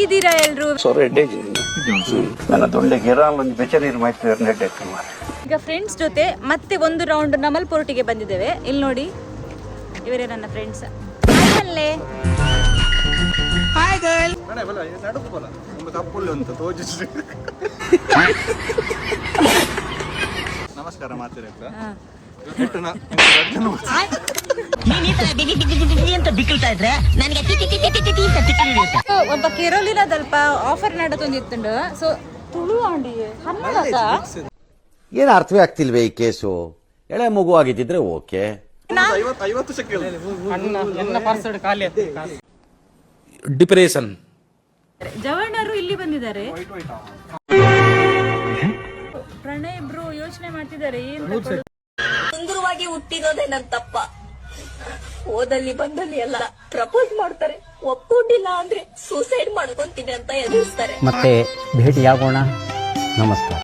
ಹೇಗಿದ್ದೀರಾ ಎಲ್ರು? ಈಗ ಫ್ರೆಂಡ್ಸ್ ಜೊತೆ ಮತ್ತೆ ಒಂದು ರೌಂಡ್ ನಮಲ್ಪುರ್ಟಿಗೆ ಬಂದಿದ್ದೇವೆ. ಇಲ್ಲಿ ನೋಡಿ, ಇವರೇ ನನ್ನ ಫ್ರೆಂಡ್ಸ್. Hi girl. ನಮಸ್ಕಾರ ಮಾತಿರಕ್ಕ ಒಬ್ಬ ಕೆರೋಲಿನದಲ್ಪ ಆಫರ್ ನಡತೊಂದಿತ್ತುಂಡು. ಸೊ ತುಳು ಆಂಡಿ ಏನು ಅರ್ಥವೇ ಆಗ್ತಿಲ್ವೇ ಈ ಕೇಸು. ಎಳೆ ಮಗು ಆಗಿದ್ದಿದ್ರೆ ಓಕೆ. ಡಿಪ್ರೆಷನ್. ಜವಣ್ಣರು ಇಲ್ಲಿ ಬಂದಿದ್ದಾರೆ. ಪ್ರಣಯ್ ಬ್ರೋ ಯೋಚನೆ ಮಾಡ್ತಿದ್ದಾರೆ ಸುಂದರವಾಗಿ ಹುಟ್ಟಿರೋದೇ ನನ್ ತಪ್ಪ. ಓದಲ್ಲಿ ಬಂದಲ್ಲಿ ಎಲ್ಲ ಪ್ರಪೋಸ್ ಮಾಡ್ತಾರೆ, ಒಪ್ಕೊಂಡಿಲ್ಲ ಅಂದ್ರೆ ಸೂಸೈಡ್ ಮಾಡ್ಕೊಂತೀನಿ ಅಂತ ಎದುರಿಸ್ತಾರೆ. ಮತ್ತೆ ಭೇಟಿಯಾಗೋಣ. ನಮಸ್ಕಾರ.